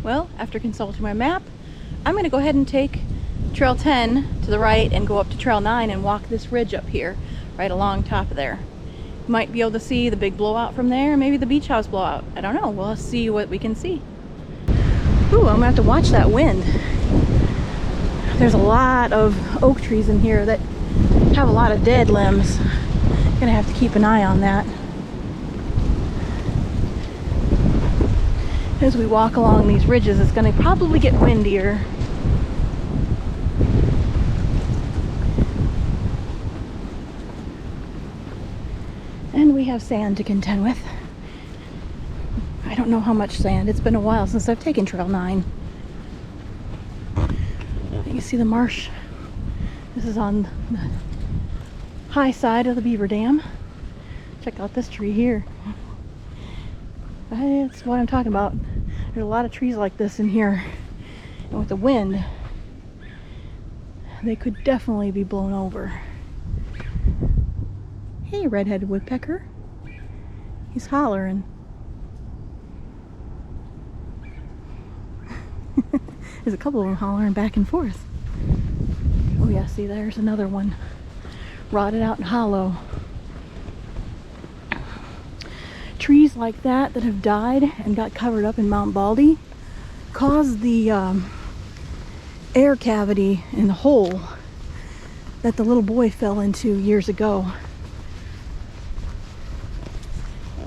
Well, after consulting my map, I'm going to go ahead and take Trail 10 to the right and go up to Trail 9 and walk this ridge up here, right along top of there. You might be able to see the big blowout from there, maybe the beach house blowout. I don't know. We'll see what we can see. Ooh, I'm going to have to watch that wind. There's a lot of oak trees in here that have a lot of dead limbs. Gonna have to keep an eye on that. As we walk along these ridges, it's gonna probably get windier. And we have sand to contend with. I don't know how much sand. It's been a while since I've taken Trail 9. You see the marsh. This is on the high side of the beaver dam. Check out this tree here. That's what I'm talking about. There's a lot of trees like this in here. And with the wind, they could definitely be blown over. Hey, red-headed woodpecker. He's hollering. There's a couple of them hollering back and forth. Oh yeah, see, there's another one. Rotted out and hollow. Trees like that have died and got covered up in Mount Baldy caused the air cavity in the hole that the little boy fell into years ago.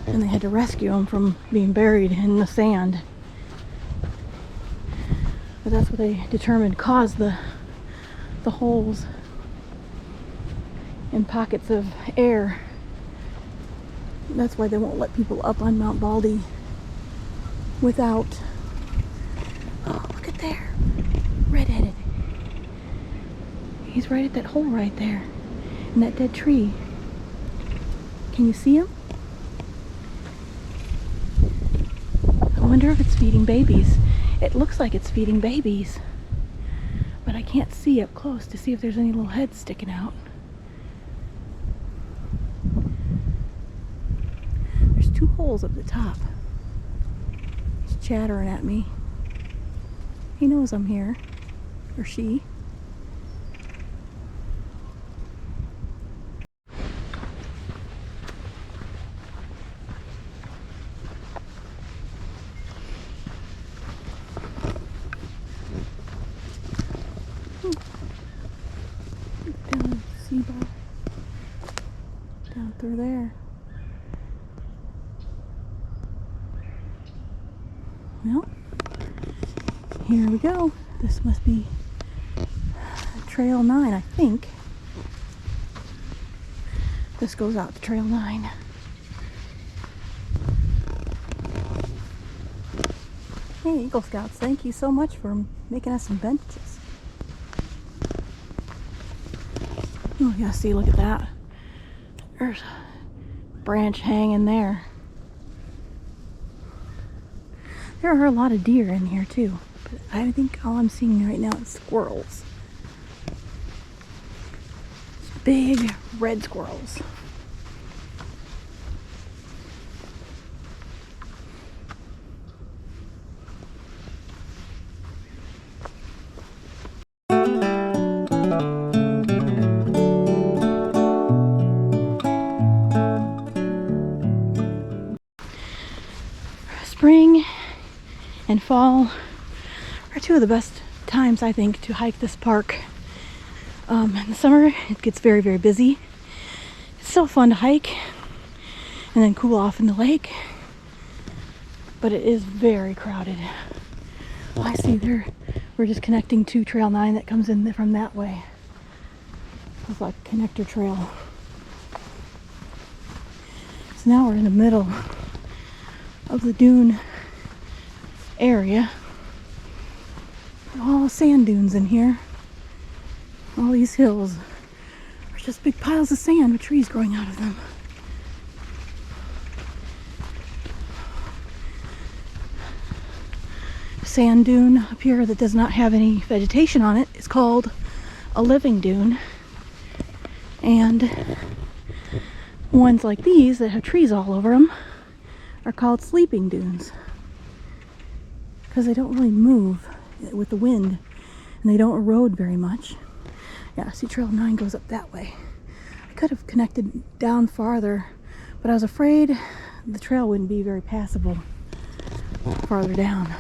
And they had to rescue him from being buried in the sand. But that's what they determined caused the holes and pockets of air. That's why they won't let people up on Mount Baldy without... Oh, look at there. Red-headed. He's right at that hole right there in that dead tree. Can you see him? I wonder if it's feeding babies. It looks like it's feeding babies, but I can't see up close to see if there's any little heads sticking out. There's two holes up the top. He's chattering at me. He knows I'm here, or she. Down sea bar. Down through there. Well, here we go. This must be Trail 9, I think. This goes out to Trail 9. Hey, Eagle Scouts, thank you so much for making us some benches. Oh, yeah, see, look at that. There's a branch hanging there. There are a lot of deer in here too, but I think all I'm seeing right now is squirrels. Big red squirrels. Spring and fall are two of the best times, I think, to hike this park. In the summer, it gets very, very busy. It's still fun to hike and then cool off in the lake, but it is very crowded. Oh, I see there. We're just connecting to Trail 9 that comes in from that way. It's like a connector trail. So now we're in the middle of the dune area. All sand dunes in here. All these hills are just big piles of sand with trees growing out of them. Sand dune up here that does not have any vegetation on it is called a living dune. And ones like these that have trees all over them are called sleeping dunes, because they don't really move with the wind and they don't erode very much. Yeah, see, Trail 9 goes up that way. I could have connected down farther, but I was afraid the trail wouldn't be very passable farther down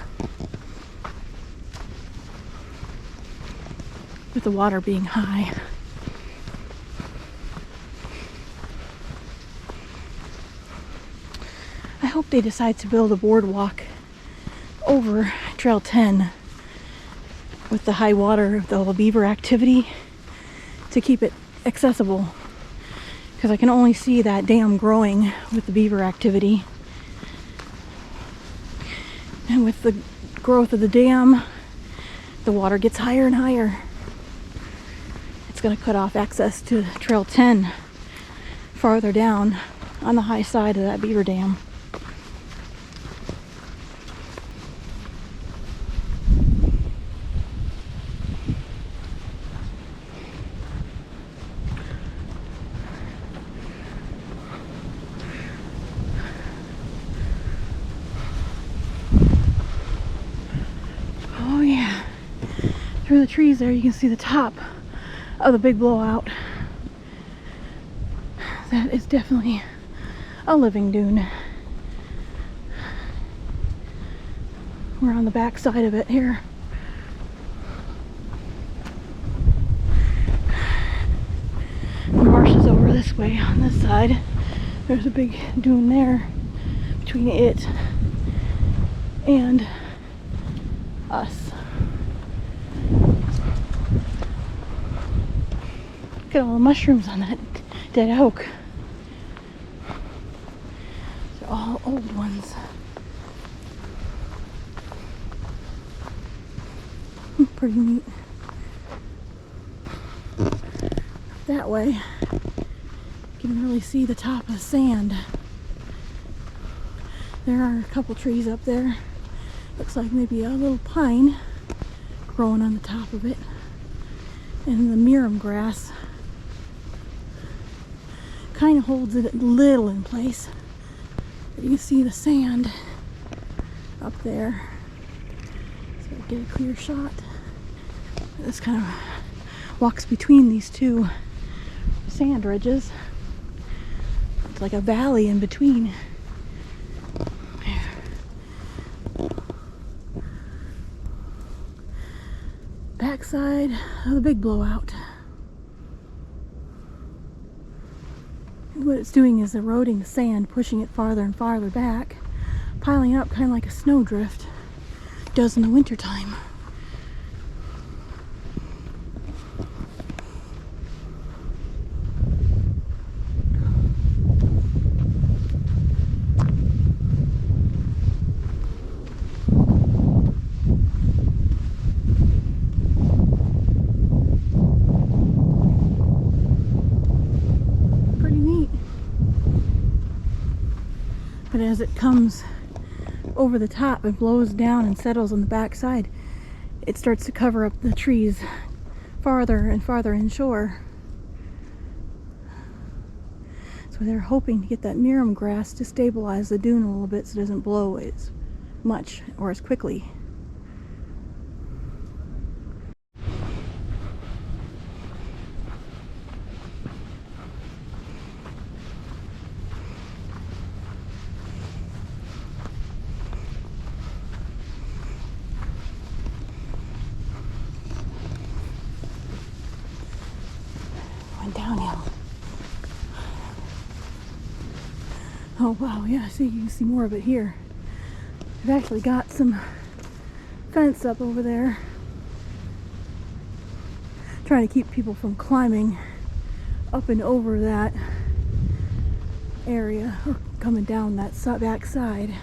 with the water being high. I hope they decide to build a boardwalk over Trail 10 with the high water, the beaver activity, to keep it accessible, because I can only see that dam growing with the beaver activity. And with the growth of the dam, the water gets higher and higher. It's going to cut off access to Trail 10 farther down on the high side of that beaver dam. Oh yeah, through the trees there you can see the top of the big blowout. That is definitely a living dune. We're on the back side of it here. The marsh is over this way on this side. There's a big dune there between it and us. Look at all the mushrooms on that dead oak. They're all old ones. Pretty neat. That way, you can really see the top of the sand. There are a couple trees up there. Looks like maybe a little pine growing on the top of it. And the mirum grass kind of holds it a little in place. But you can see the sand up there. So get a clear shot. This kind of walks between these two sand ridges. It's like a valley in between. Backside of the big blowout. What it's doing is eroding the sand, pushing it farther and farther back, piling up kind of like a snowdrift does in the wintertime. But as it comes over the top and blows down and settles on the back side, it starts to cover up the trees farther and farther inshore. So they're hoping to get that mirum grass to stabilize the dune a little bit so it doesn't blow as much or as quickly. Downhill. Oh wow, yeah, see, you can see more of it here. I've actually got some fence up over there, trying to keep people from climbing up and over that area or coming down that back side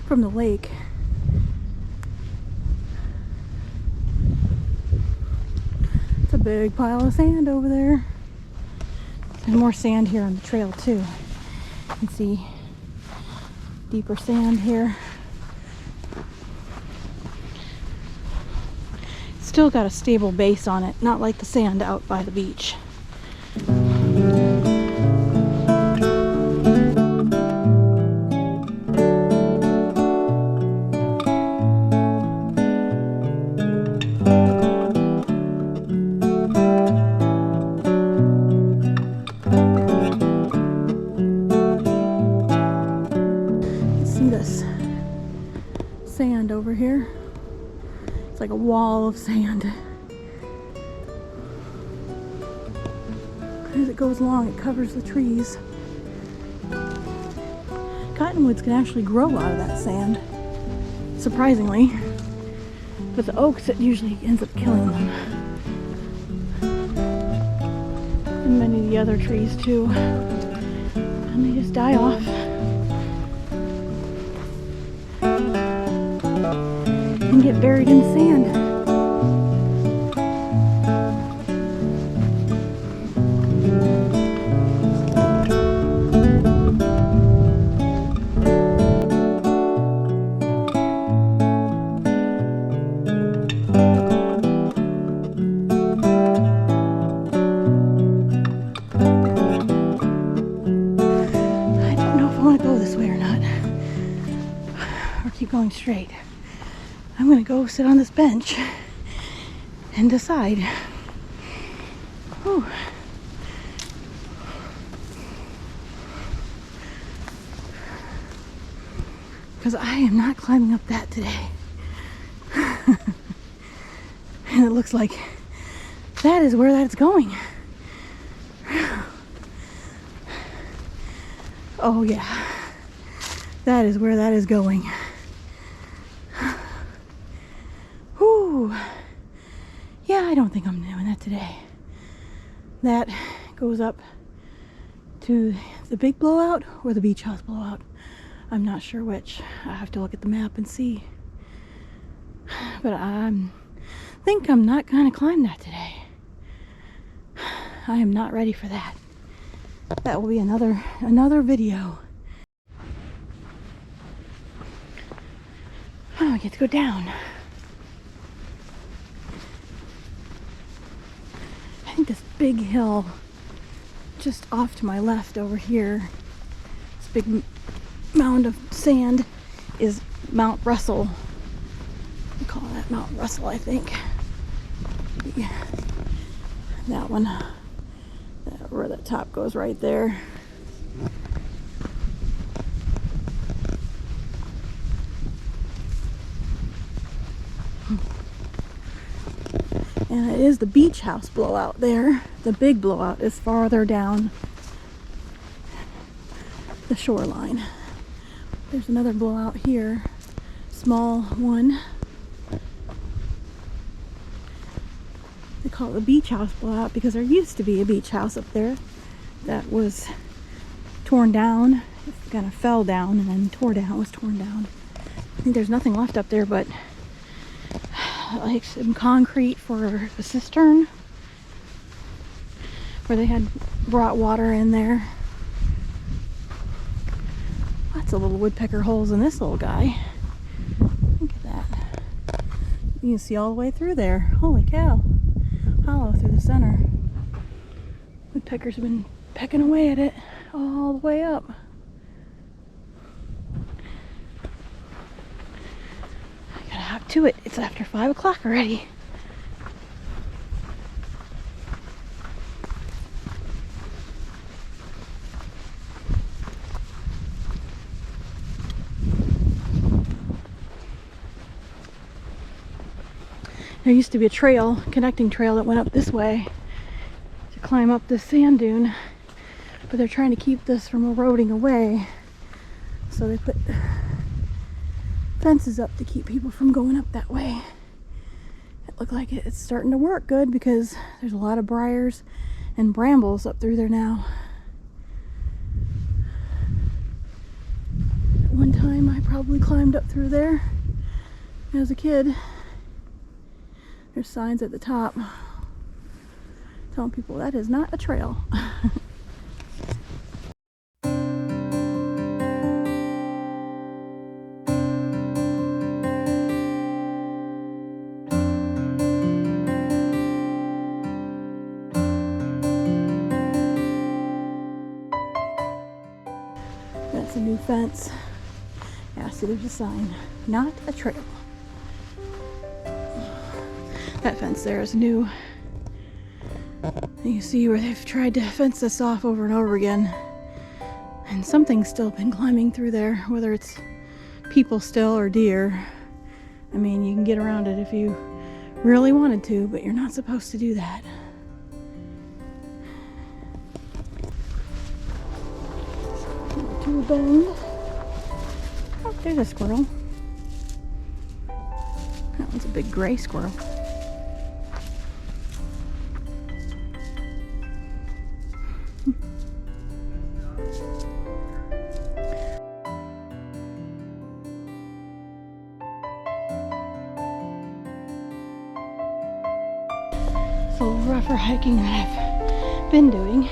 from the lake. It's a big pile of sand over there. There's more sand here on the trail too. You can see deeper sand here. Still got a stable base on it, not like the sand out by the beach. sand over here. It's like a wall of sand. As it goes along, it covers the trees. Cottonwoods can actually grow out of that sand, surprisingly. But the oaks, it usually ends up killing them. And many of the other trees too. And they just die off. And get buried in sand. Going straight. I'm gonna go sit on this bench and decide. Whew. Because I am not climbing up that today. And it looks like that is where that's going. Oh yeah, that is where that is going. Yeah, I don't think I'm doing that today. That goes up to the big blowout or the beach house blowout. I'm not sure which. I have to look at the map and see. But I think I'm not going to climb that today. I am not ready for that. That will be another video. Oh, I get to go down. I think this big hill just off to my left over here, this big mound of sand, is Mount Russell. We call that Mount Russell, I think. Yeah. That one, where the top goes right there. And it is the beach house blowout there. The big blowout is farther down the shoreline. There's another blowout here, small one. They call it the beach house blowout because there used to be a beach house up there that was torn down. It kind of fell down and then was torn down. I think there's nothing left up there but like some concrete for a cistern where they had brought water in there. Lots of little woodpecker holes in this little guy. Look at that. You can see all the way through there. Holy cow. Hollow through the center. Woodpeckers have been pecking away at it all the way up. Hop to it. It's after 5 o'clock already. There used to be a trail, connecting trail that went up this way to climb up this sand dune, but they're trying to keep this from eroding away, so they put fences up to keep people from going up that way. It looked like it's starting to work good because there's a lot of briars and brambles up through there now. At one time I probably climbed up through there as a kid. There's signs at the top telling people that is not a trail. That's a new fence. Yeah, see there's a sign, not a trail. That fence there is new. You see where they've tried to fence this off over and over again. And something's still been climbing through there, whether it's people still or deer. I mean, you can get around it if you really wanted to, but you're not supposed to do that. To a bend. Oh, there's a squirrel. That one's a big gray squirrel. It's a little rougher hiking that I've been doing.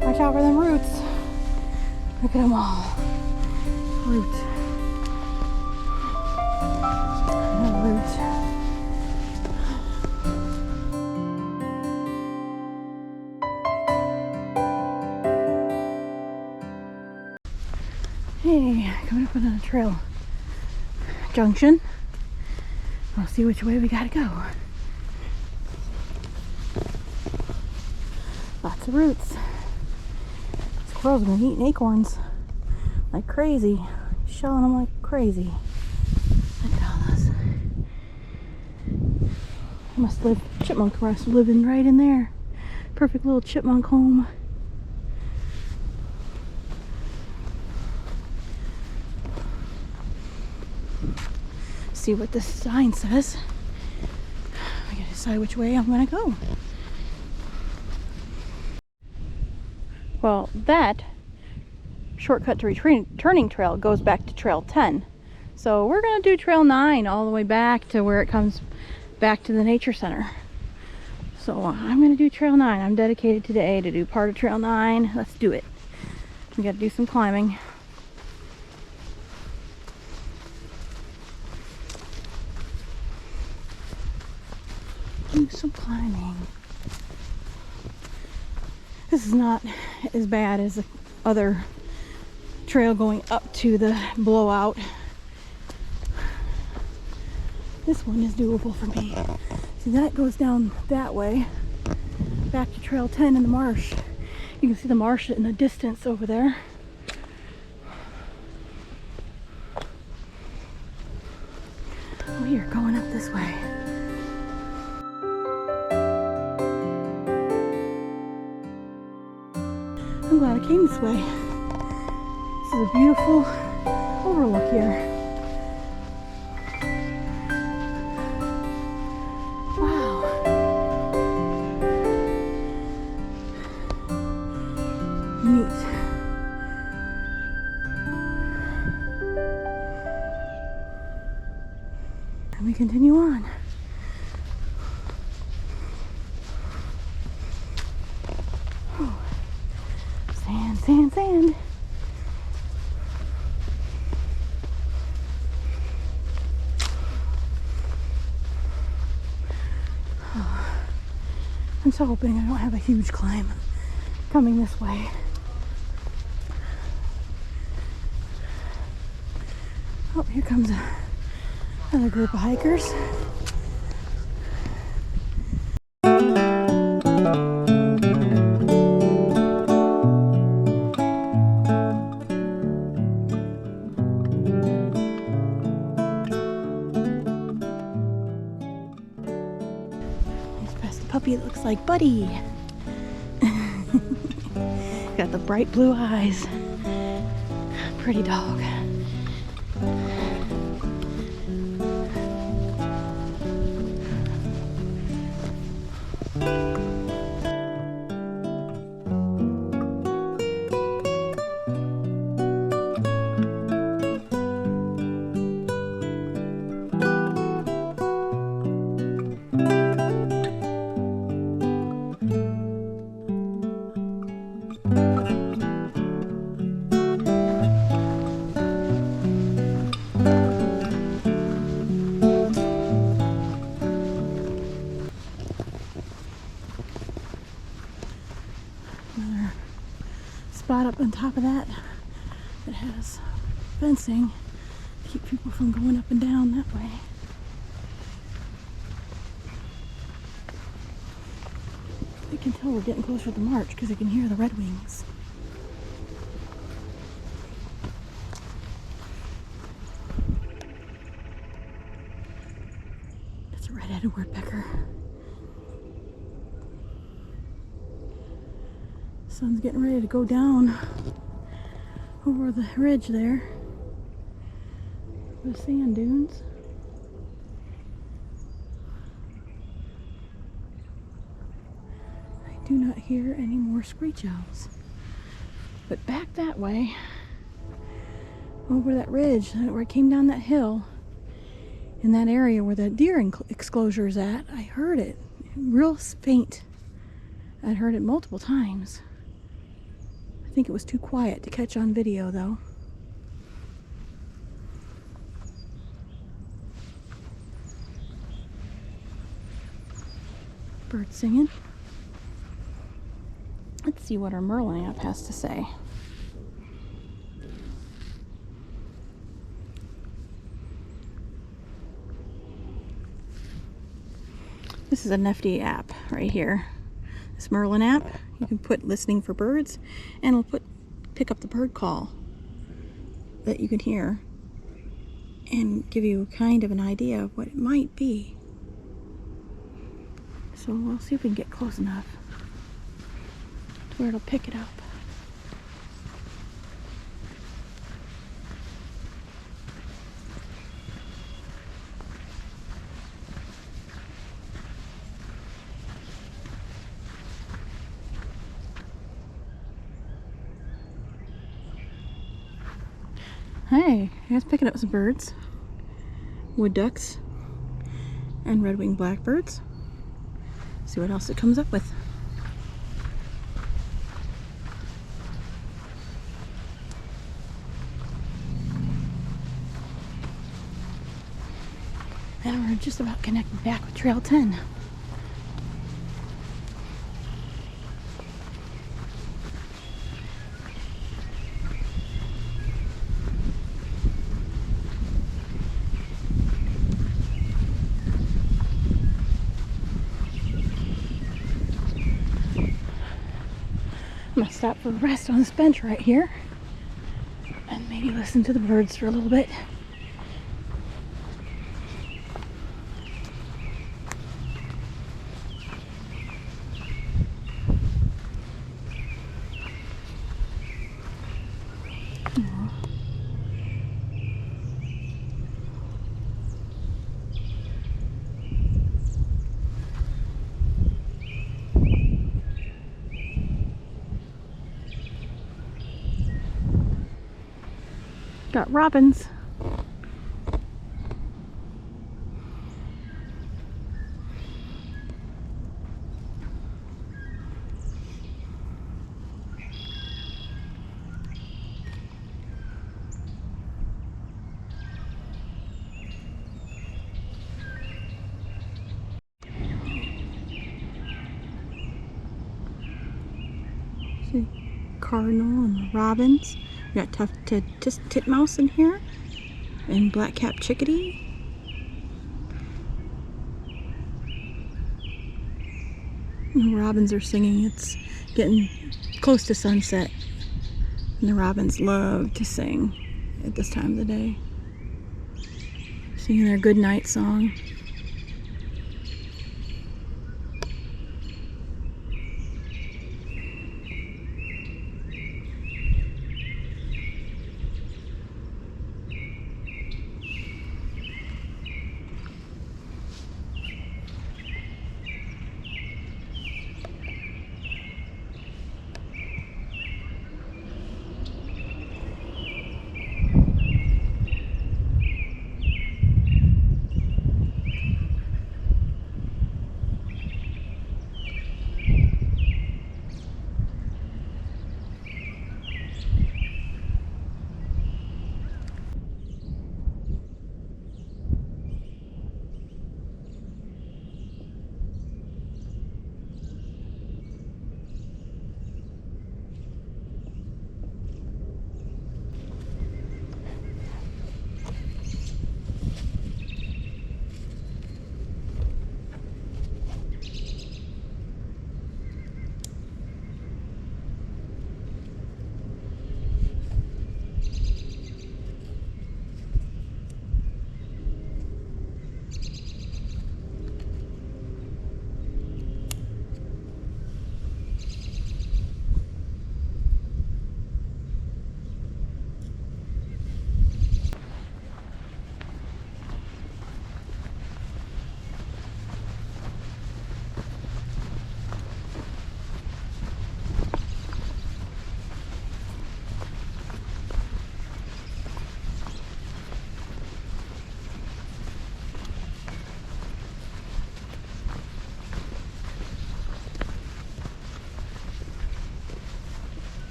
Watch out for them roots. Look at them all. Roots. Roots. Hey, coming up on a trail junction. We'll see which way we gotta go. Lots of roots. Squirrels have been eating acorns like crazy, shelling them like crazy. Look at all those. Chipmunk must living right in there. Perfect little chipmunk home. See what this sign says. I gotta decide which way I'm gonna go. Well, that shortcut to returning trail goes back to trail 10. So we're gonna do trail 9 all the way back to where it comes back to the nature center. So I'm gonna do trail 9. I'm dedicated today to do part of trail 9. Let's do it. We gotta do some climbing. Do some climbing. This is not as bad as the other trail going up to the blowout. This one is doable for me. See, that goes down that way, back to trail 10 in the marsh. You can see the marsh in the distance over there. We are going up this way. I'm glad I came this way. This is a beautiful overlook here. Wow. Neat. And we continue on. Sand, sand, sand. Oh, I'm so hoping I don't have a huge climb coming this way. Oh, here comes another group of hikers. Puppy that looks like Buddy. Got the bright blue eyes. Pretty dog. Another spot up on top of that that has fencing to keep people from going up and down that way. You can tell we're getting closer to the march because I can hear the redwings. It's a red-headed woodpecker. Sun's getting ready to go down over the ridge there. The sand dunes. I do not hear any more screech owls. But back that way, over that ridge, where I came down that hill, in that area where the deer exclosure is at, I heard it real faint. I'd heard it multiple times. I think it was too quiet to catch on video though. Bird singing. Let's see what our Merlin app has to say. This is a nifty app right here. This Merlin app, you can put listening for birds, and it'll pick up the bird call that you can hear and give you kind of an idea of what it might be. So we'll see if we can get close enough to where it'll pick it up. Hey, it's picking up some birds. Wood ducks and red-winged blackbirds. See what else it comes up with. And we're just about connected back with Trail 10. I'm gonna stop for a rest on this bench right here and maybe listen to the birds for a little bit. Got robins. See, cardinal and robins. We got tufted titmouse in here, and black-capped chickadee. And the robins are singing. It's getting close to sunset, and the robins love to sing at this time of the day, singing their good night song.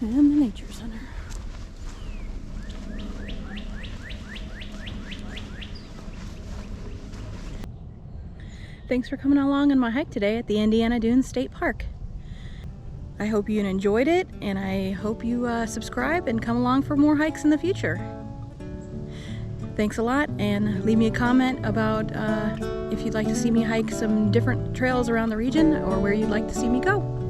and the nature center. Thanks for coming along on my hike today at the Indiana Dunes State Park. I hope you enjoyed it, and I hope you subscribe and come along for more hikes in the future. Thanks a lot, and leave me a comment about if you'd like to see me hike some different trails around the region or where you'd like to see me go.